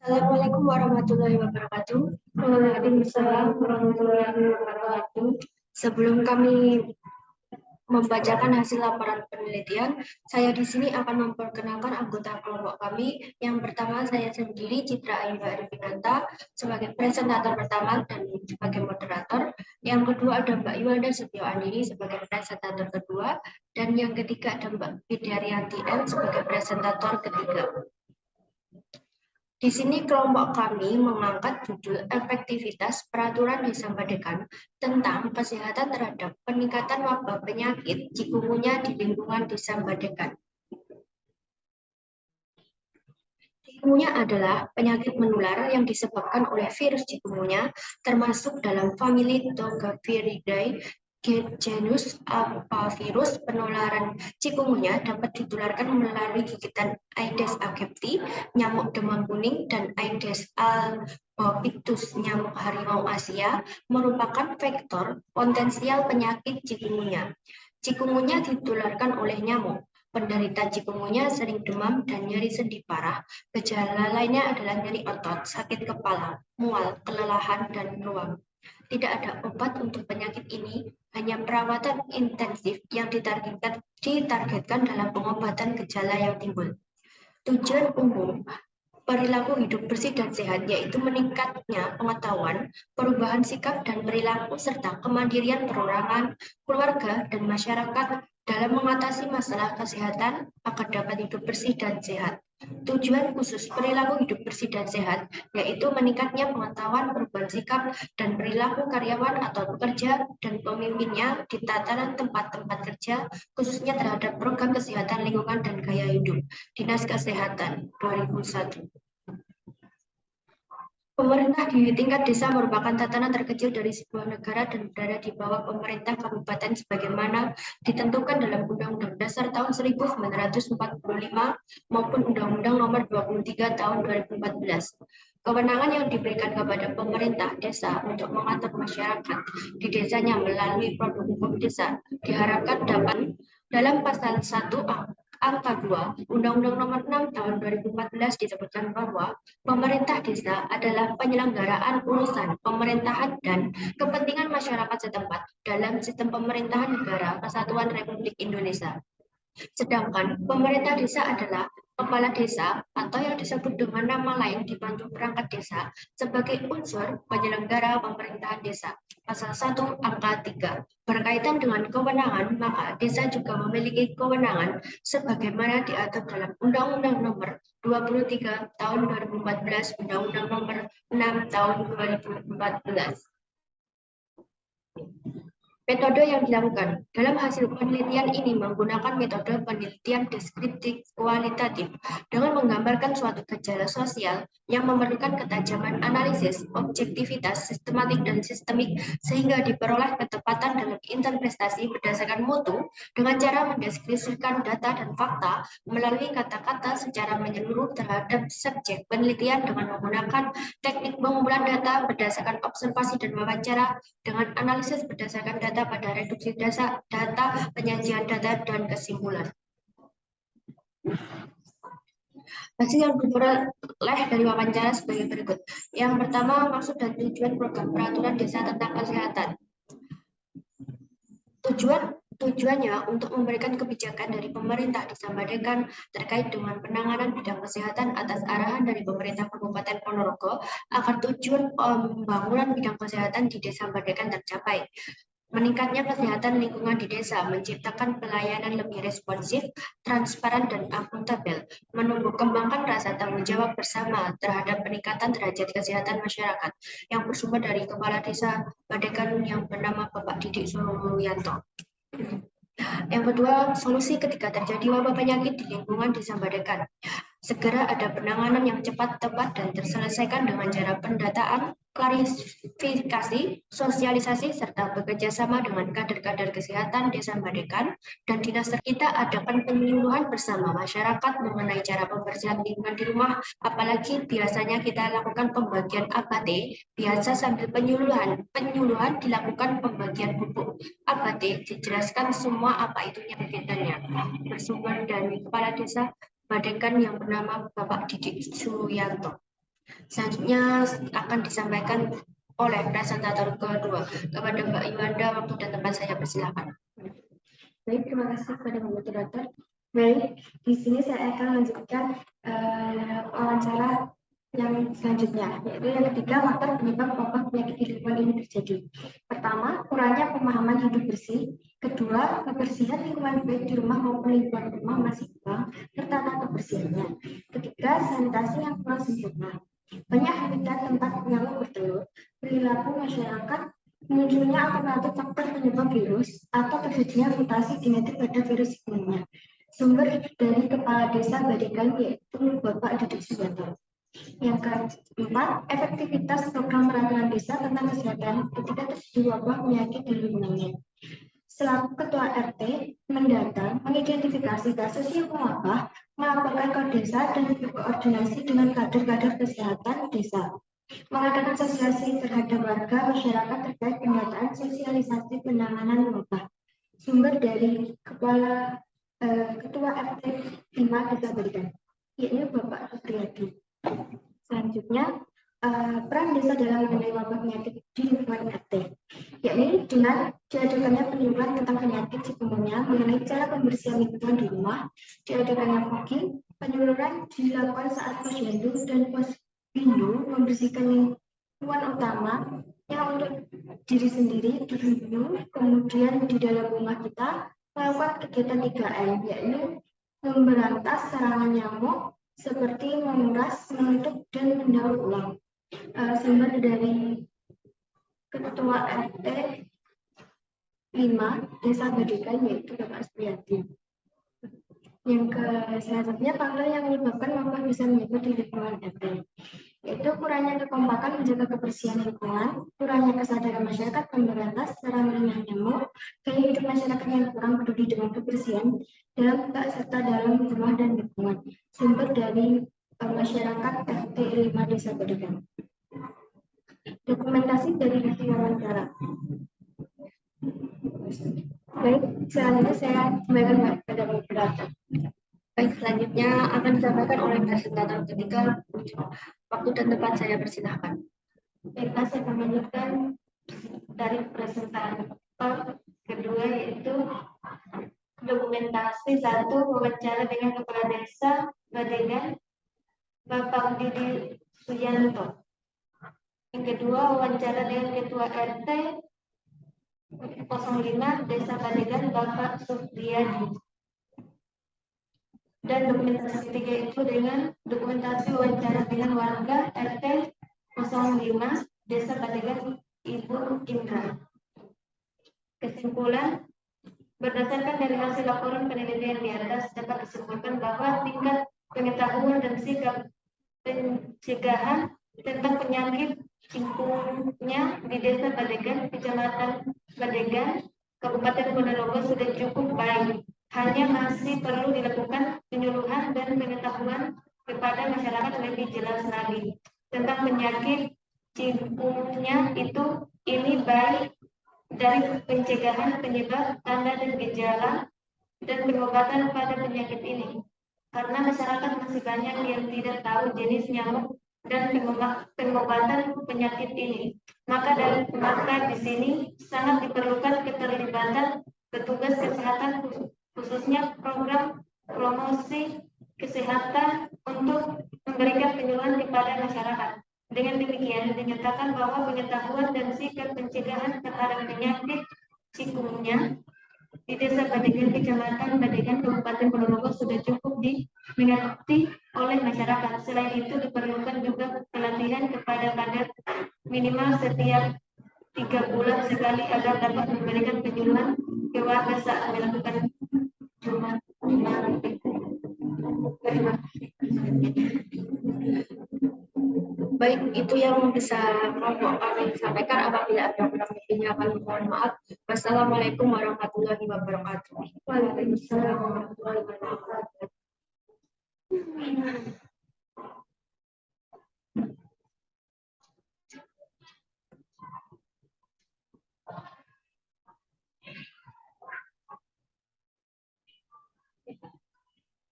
Assalamualaikum warahmatullahi wabarakatuh. Waalaikumsalam warahmatullahi wabarakatuh. Sebelum kami membacakan hasil laporan penelitian, saya di sini akan memperkenalkan anggota kelompok kami. Yang pertama saya sendiri, Citra Ayuba Arifin sebagai presentator pertama dan sebagai moderator. Yang kedua ada Mbak Yuanda Setio Andini sebagai presentator kedua. Dan yang ketiga ada Mbak Widaryanti M sebagai presentator ketiga. Di sini kelompok kami mengangkat judul efektivitas peraturan Desa Badekan tentang kesehatan terhadap peningkatan wabah penyakit cikungunya di lingkungan Desa Badekan. Cikungunya adalah penyakit menular yang disebabkan oleh virus cikungunya, termasuk dalam famili Togaviridae genus virus penularan cikungunya dapat ditularkan melalui gigitan Aedes aegypti, nyamuk demam kuning, dan Aedes albopictus, nyamuk harimau Asia, merupakan vektor potensial penyakit cikungunya. Cikungunya ditularkan oleh nyamuk. Penderita cikungunya sering demam dan nyeri sendi parah. Gejala lainnya adalah nyeri otot, sakit kepala, mual, kelelahan, dan ruam. Tidak ada obat untuk penyakit ini, hanya perawatan intensif yang ditargetkan dalam pengobatan gejala yang timbul. Tujuan umum perilaku hidup bersih dan sehat yaitu meningkatnya pengetahuan, perubahan sikap dan perilaku serta kemandirian perorangan, keluarga, dan masyarakat dalam mengatasi masalah kesehatan agar dapat hidup bersih dan sehat. Tujuan khusus perilaku hidup bersih dan sehat yaitu meningkatnya pengetahuan, perubahan sikap, dan perilaku karyawan atau pekerja dan pemimpinnya di tataran tempat-tempat kerja, khususnya terhadap program kesehatan lingkungan dan gaya hidup. Dinas Kesehatan 2001. Pemerintah di tingkat desa merupakan tatanan terkecil dari sebuah negara dan berada di bawah pemerintah kabupaten sebagaimana ditentukan dalam Undang-Undang Dasar tahun 1945 maupun Undang-Undang Nomor 23 tahun 2014. Kewenangan yang diberikan kepada pemerintah desa untuk mengatur masyarakat di desanya melalui produk hukum desa diharapkan dapat dalam pasal 1 angka 2 Undang-Undang Nomor 6 tahun 2014 disebutkan bahwa pemerintah desa adalah penyelenggaraan urusan pemerintahan dan kepentingan masyarakat setempat dalam sistem pemerintahan negara Kesatuan Republik Indonesia. Sedangkan pemerintah desa adalah kepala desa atau yang disebut dengan nama lain dibantu perangkat desa sebagai unsur penyelenggara pemerintahan desa. Pasal 1 angka 3. Berkaitan dengan kewenangan, maka desa juga memiliki kewenangan sebagaimana diatur dalam Undang-Undang Nomor 23 tahun 2014, Undang-Undang Nomor 6 tahun 2014. Metode yang dilakukan dalam hasil penelitian ini menggunakan metode penelitian deskriptif kualitatif dengan menggambarkan suatu gejala sosial yang memerlukan ketajaman analisis, objektivitas, sistematik, dan sistemik sehingga diperoleh ketepatan dalam interpretasi berdasarkan mutu dengan cara mendeskripsikan data dan fakta melalui kata-kata secara menyeluruh terhadap subjek penelitian dengan menggunakan teknik pengumpulan data berdasarkan observasi dan wawancara dengan analisis berdasarkan data pada reduksi data, penyajian data, dan kesimpulan. Hasil yang diperoleh dari wawancara sebagai berikut. Yang pertama, maksud dan tujuan program peraturan desa tentang kesehatan. Tujuannya untuk memberikan kebijakan dari pemerintah Desa Badekan terkait dengan penanganan bidang kesehatan atas arahan dari pemerintah Kabupaten Ponorogo agar tujuan pembangunan bidang kesehatan di Desa Badekan tercapai. Meningkatnya kesehatan lingkungan di desa, menciptakan pelayanan lebih responsif, transparan, dan akuntabel, menumbuh kembangkan rasa tanggung jawab bersama terhadap peningkatan derajat kesehatan masyarakat yang bersumber dari Kepala Desa Badekan yang bernama Bapak Didik Suyanto. Yang kedua, solusi ketika terjadi wabah penyakit di lingkungan Desa Badekan. Segera ada penanganan yang cepat, tepat, dan terselesaikan dengan cara pendataan, klarifikasi, sosialisasi, serta bekerja sama dengan kader-kader kesehatan Desa Badekan dan dinas kita adakan penyuluhan bersama masyarakat mengenai cara pembersihan lingkungan di rumah, apalagi biasanya kita lakukan pembagian AKT, biasa sambil penyuluhan dilakukan pembagian pupuk. AKT dijelaskan semua apa itu kegiatannya, bersumber dari Kepala Desa Badekan yang bernama Bapak Didik Suyanto. Selanjutnya akan disampaikan oleh presentator kedua. Kepada Mbak Iwanda, waktu dan tempat saya persilakan. Baik, terima kasih kepada Mbak Moderator. Baik, di sini saya akan lanjutkan wawancara yang selanjutnya, yaitu yang ketiga, faktor penyebab wabah penyakit di lingkungan ini terjadi. Pertama, kurangnya pemahaman hidup bersih. Kedua, kebersihan lingkungan baik di rumah maupun lingkungan rumah masih kurang, serta kebersihannya. Ketiga, sanitasi yang kurang sempurna. Banyak habitat tempat nyamuk bertelur, perilaku masyarakat, munculnya alternatif faktor penyebab virus atau terjadinya mutasi genetik pada virus sebelumnya. Sumber dari Kepala Desa Badegan yaitu Bapak Didik Sujanto. Yang keempat, efektivitas program peraturan desa tentang kesehatan ketika terjadi wabah penyakit di lingkungannya. Selaku Ketua RT, mendata, mengidentifikasi kasus yang mewabah, melaporkan ke desa dan berkoordinasi dengan kader-kader kesehatan desa. Mengadakan sosialisasi terhadap warga masyarakat terkait pendataan sosialisasi penanganan wabah. Sumber dari Ketua RT 5 Desa Berikan, yaitu Bapak Supriyadi. Selanjutnya, peran desa dalam mengenai wabah penyakit di lingkungan RT, yakni dengan diadakannya penyuluhan tentang penyakit chikungunya mengenai cara pembersihan lingkungan di rumah, diadakannya fogging, penyuluhan dilakukan saat posyandu dan posyandu membersihkan lingkungan utama yang untuk diri sendiri dulu, kemudian di dalam rumah kita melakukan kegiatan 3M, yakni memberantas serangan nyamuk seperti menguras, menutup, dan mendaur ulang. Sumber dari Ketua RT 5 Desa Badegan yaitu Bapak Supriyadi. Yang selanjutnya, faktor yang menyebabkan wabah bisa menyebar di lingkungan RT, yaitu kurangnya kekompakan menjaga kebersihan lingkungan, kurangnya kesadaran masyarakat memberantas serangan nyamuk, gaya hidup masyarakat yang kurang peduli dengan kebersihan dalam serta dalam rumah dan lingkungan. Sumber dari masyarakat RT 5 Desa Badegan. Dokumentasi dari hasil wawancara. Baik, selanjutnya saya kembalikan kepada moderator. Baik, selanjutnya akan disampaikan oleh presentator ketiga. Waktu dan tempat saya persilahkan. Baiklah, saya akan melanjutkan dari presentator kedua, yaitu dokumentasi satu, wawancara dengan Kepala Desa Badegan Bapak Didik Sujanto. Yang kedua, wawancara dengan Ketua RT 05 Desa Badegan Bapak Supriyadi. Dan dokumentasi ketiga itu dengan dokumentasi wawancara dengan warga RT 05 Desa Badegan Ibu Indra. Kesimpulan, berdasarkan dari hasil laporan penelitian di atas dapat disimpulkan bahwa tingkat pengetahuan dan sikap pencegahan tentang penyakit chikungunya di Desa Badegan, Kecamatan Badegan, Kabupaten Ponorogo sudah cukup baik. Hanya masih perlu dilakukan penyuluhan dan pengetahuan kepada masyarakat lebih jelas lagi tentang penyakit chikungunya itu. Ini baik dari pencegahan penyebab, tanda dan gejala, dan pengobatan pada penyakit ini. Karena masyarakat masih banyak yang tidak tahu jenis nyamuk dan pengobatan penyakit ini. Maka di sini sangat diperlukan keterlibatan petugas kesehatan, khususnya program promosi kesehatan untuk memberikan penyuluhan kepada masyarakat. Dengan demikian dinyatakan bahwa pengetahuan dan sikap pencegahan terhadap penyakit chikungunya di Desa Badegan, Kecamatan Badegan, Kabupaten Ponorogo sudah cukup dimengerti oleh masyarakat. Selain itu diperlukan juga pelatihan kepada kader minimal setiap 3 bulan sekali agar dapat memberikan penyuluhan ke warga saat melakukan rumah. Baik, itu yang bisa kami sampaikan. Apabila ada kurang lebihnya, kami mohon maaf. Wassalamualaikum warahmatullahi wabarakatuh. Waalaikumsalam warahmatullahi wabarakatuh.